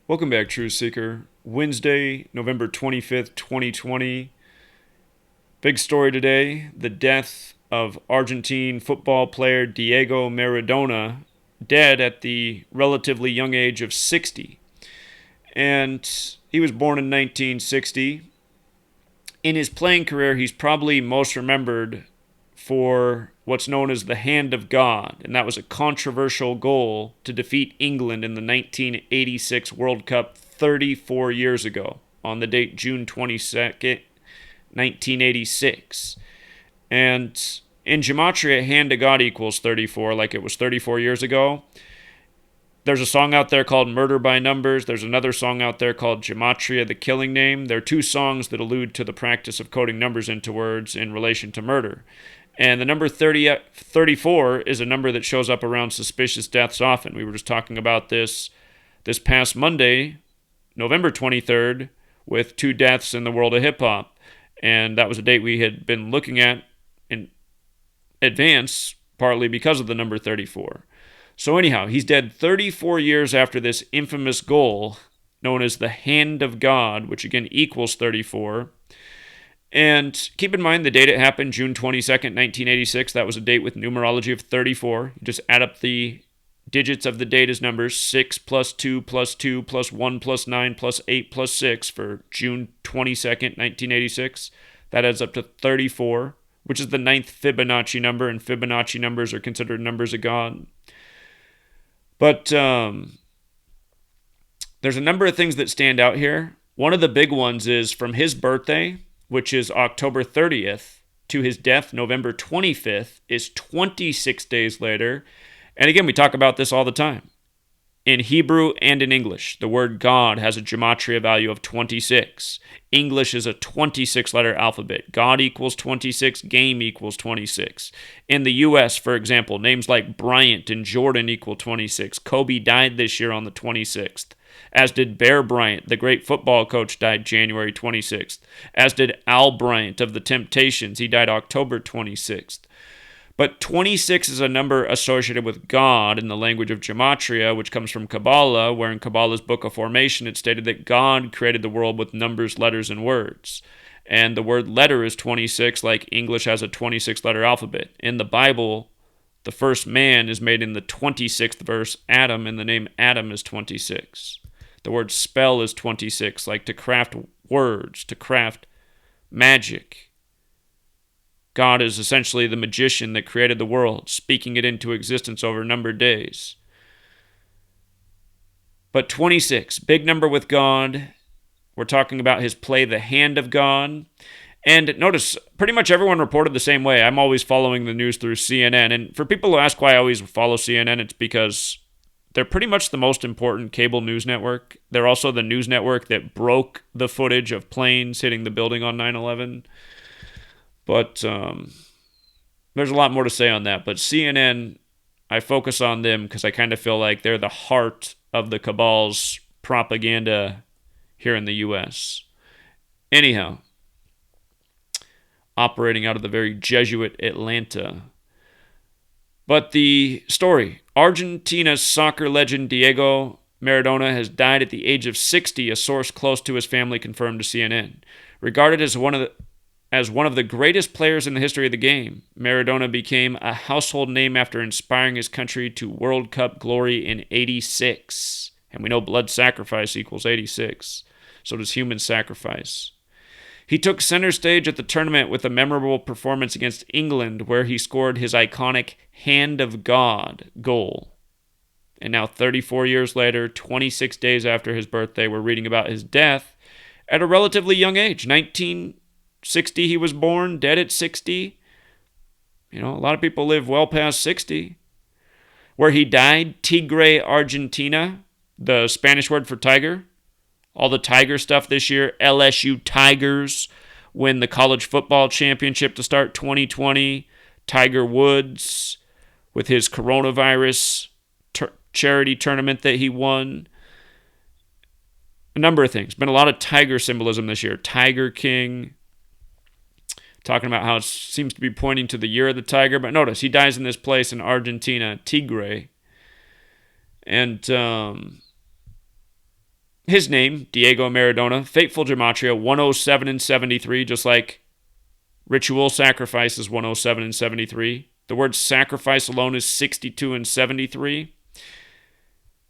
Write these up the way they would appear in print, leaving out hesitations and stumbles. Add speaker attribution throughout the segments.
Speaker 1: Welcome back, Truth Seeker. Wednesday, November 25th, 2020. Big story today, the death of Argentine football player Diego Maradona, dead at the relatively young age of 60. And he was born in 1960. In his playing career, he's probably most remembered for what's known as the Hand of God, and that was a controversial goal to defeat England in the 1986 World Cup 34 years ago on the date June 22nd, 1986. And in Gematria, Hand of God equals 34, like it was 34 years ago. There's a song out there called Murder by Numbers. There's another song out there called Gematria, the Killing Name. There are two songs that allude to the practice of coding numbers into words in relation to murder. And the number 34 is a number that shows up around suspicious deaths often. We were just talking about this past Monday, November 23rd, with two deaths in the world of hip-hop. And that was a date we had been looking at in advance, partly because of the number 34. So anyhow, he's dead 34 years after this infamous goal, known as the Hand of God, which again equals 34. And keep in mind the date it happened, June 22nd, 1986. That was a date with numerology of 34. You just add up the digits of the date as numbers, 6 plus 2 plus 2 plus 1 plus 9 plus 8 plus 6 for June 22nd, 1986. That adds up to 34, which is the ninth Fibonacci number, and Fibonacci numbers are considered numbers of God. But there's a number of things that stand out here. One of the big ones is from his birthday, which is October 30th, to his death, November 25th, is 26 days later. And again, we talk about this all the time. In Hebrew and in English, the word God has a gematria value of 26. English is a 26-letter alphabet. God equals 26, game equals 26. In the U.S., for example, names like Bryant and Jordan equal 26. Kobe died this year on the 26th. As did Bear Bryant, the great football coach, died January 26th. As did Al Bryant of the Temptations. He died October 26th. But 26 is a number associated with God in the language of Gematria, which comes from Kabbalah, where in Kabbalah's Book of Formation it stated that God created the world with numbers, letters, and words. And the word letter is 26, like English has a 26-letter alphabet. In the Bible, the first man is made in the 26th verse, Adam, and the name Adam is 26. The word spell is 26, like to craft words, to craft magic. God is essentially the magician that created the world, speaking it into existence over numbered days. But 26, big number with God. We're talking about his play, The Hand of God. And notice, pretty much everyone reported the same way. I'm always following the news through CNN. And for people who ask why I always follow CNN, it's because they're pretty much the most important cable news network. They're also the news network that broke the footage of planes hitting the building on 9/11. But there's a lot more to say on that. But CNN, I focus on them because I kind of feel like they're the heart of the cabal's propaganda here in the U.S. Anyhow, operating out of the very Jesuit Atlanta. But the story, Argentina's soccer legend Diego Maradona has died at the age of 60, a source close to his family confirmed to CNN. Regarded as one of the greatest players in the history of the game, Maradona became a household name after inspiring his country to World Cup glory in 86. And we know blood sacrifice equals 86. So does human sacrifice. He took center stage at the tournament with a memorable performance against England where he scored his iconic Hand of God goal. And now 34 years later, 26 days after his birthday, we're reading about his death at a relatively young age, 1960 he was born, dead at 60. You know, a lot of people live well past 60. Where he died, Tigre, Argentina, the Spanish word for tiger. All the Tiger stuff this year. LSU Tigers win the college football championship to start 2020. Tiger Woods with his coronavirus charity tournament that he won. A number of things. Been a lot of tiger symbolism this year. Tiger King. Talking about how it seems to be pointing to the year of the tiger. But notice, he dies in this place in Argentina, Tigre. And his name, Diego Maradona, fateful Gematria, 107 and 73, just like ritual sacrifice is 107 and 73. The word sacrifice alone is 62 and 73.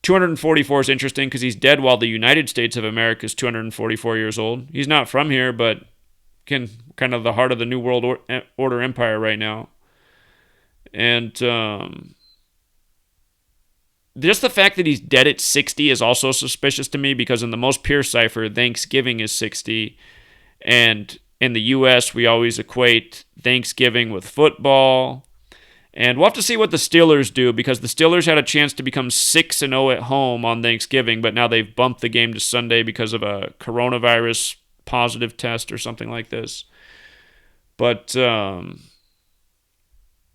Speaker 1: 244 is interesting because he's dead while the United States of America is 244 years old. He's not from here, but again, kind of the heart of the New World Order Empire right now. And just the fact that he's dead at 60 is also suspicious to me, because in the most pure cipher, Thanksgiving is 60. And in the U.S., we always equate Thanksgiving with football. And we'll have to see what the Steelers do, because the Steelers had a chance to become 6-0 at home on Thanksgiving, but now they've bumped the game to Sunday because of a coronavirus positive test or something like this. But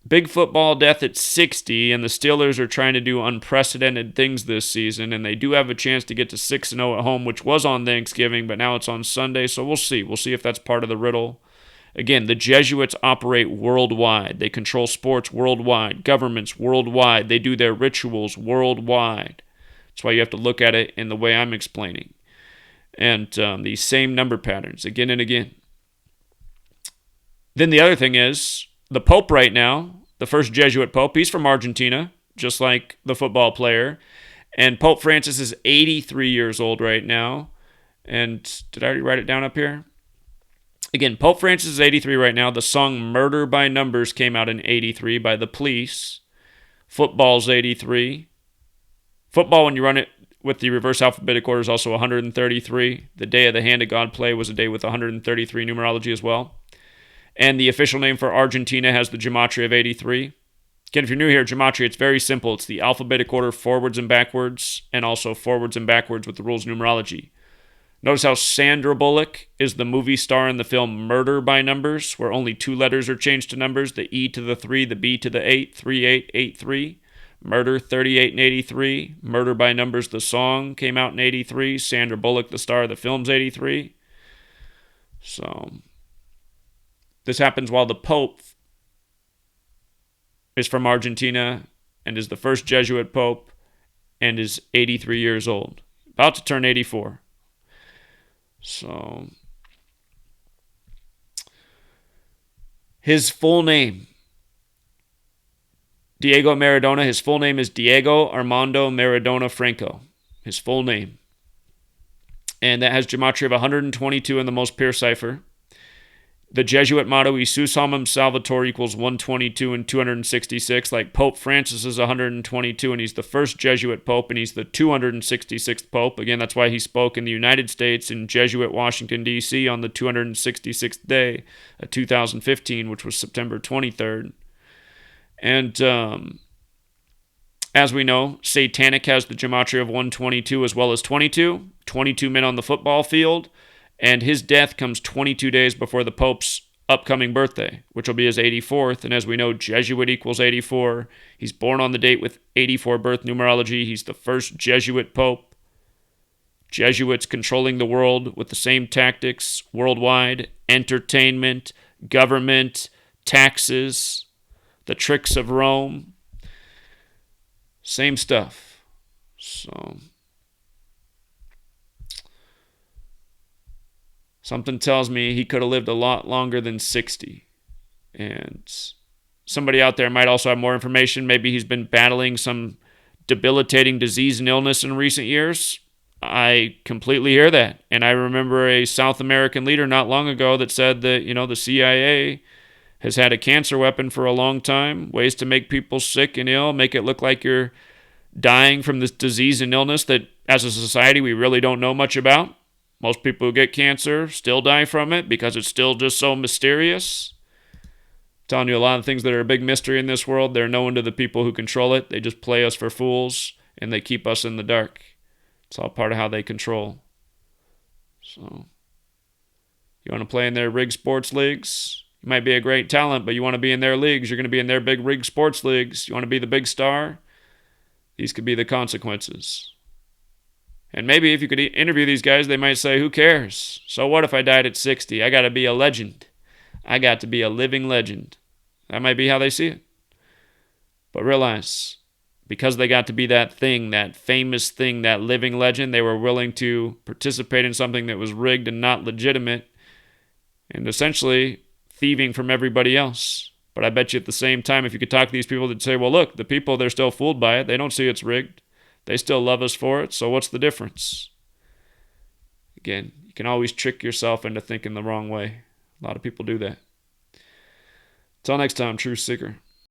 Speaker 1: big football death at 60, and the Steelers are trying to do unprecedented things this season, and they do have a chance to get to 6-0 at home, which was on Thanksgiving, but now it's on Sunday, so we'll see. We'll see if that's part of the riddle. Again, the Jesuits operate worldwide. They control sports worldwide, governments worldwide. They do their rituals worldwide. That's why you have to look at it in the way I'm explaining. And these same number patterns again and again. Then the other thing is, the Pope right now, the first Jesuit Pope, he's from Argentina, just like the football player. And Pope Francis is 83 years old right now. And did I already write it down up here? Again, Pope Francis is 83 right now. The song Murder by Numbers came out in 83 by The Police. Football's 83. Football, when you run it with the reverse alphabetic order, is also 133. The Day of the Hand of God play was a day with 133 numerology as well. And the official name for Argentina has the Gematria of 83. Again, if you're new here, Gematria, it's very simple. It's the alphabetic order forwards and backwards, and also forwards and backwards with the rules of numerology. Notice how Sandra Bullock is the movie star in the film Murder by Numbers, where only 2 letters are changed to numbers, the E to the 3, the B to the 8, 3883. Murder 38 and 83. Murder by Numbers, the song, came out in 83. Sandra Bullock, the star of the film's 83. So, this happens while the Pope is from Argentina and is the first Jesuit Pope and is 83 years old. About to turn 84. So, his full name, Diego Maradona, his full name is Diego Armando Maradona Franco. His full name. And that has Gematria of 122 in the most pure cipher. The Jesuit motto, Isus Hominem Salvator, equals 122 and 266. Like Pope Francis is 122, and he's the first Jesuit Pope, and he's the 266th Pope. Again, that's why he spoke in the United States in Jesuit Washington, D.C. on the 266th day of 2015, which was September 23rd. And as we know, Satanic has the Gematria of 122 as well as 22. 22 men on the football field. And his death comes 22 days before the Pope's upcoming birthday, which will be his 84th. And as we know, Jesuit equals 84. He's born on the date with 84 birth numerology. He's the first Jesuit Pope. Jesuits controlling the world with the same tactics worldwide: entertainment, government, taxes, the tricks of Rome. Same stuff. So, something tells me he could have lived a lot longer than 60. And somebody out there might also have more information. Maybe he's been battling some debilitating disease and illness in recent years. I completely hear that. And I remember a South American leader not long ago that said that, the CIA has had a cancer weapon for a long time, ways to make people sick and ill, make it look like you're dying from this disease and illness that as a society we really don't know much about. Most people who get cancer still die from it because it's still just so mysterious. I'm telling you, a lot of things that are a big mystery in this world, they're known to the people who control it. They just play us for fools, and they keep us in the dark. It's all part of how they control. So, you want to play in their rigged sports leagues? You might be a great talent, but you want to be in their leagues. You're going to be in their big rigged sports leagues. You want to be the big star? These could be the consequences. And maybe if you could interview these guys, they might say, who cares? So what if I died at 60? I got to be a legend. I got to be a living legend. That might be how they see it. But realize, because they got to be that thing, that famous thing, that living legend, they were willing to participate in something that was rigged and not legitimate and essentially thieving from everybody else. But I bet you at the same time, if you could talk to these people, they'd say, well, look, the people, they're still fooled by it. They don't see it's rigged. They still love us for it. So what's the difference? Again, you can always trick yourself into thinking the wrong way. A lot of people do that. Until next time, Truth Seeker.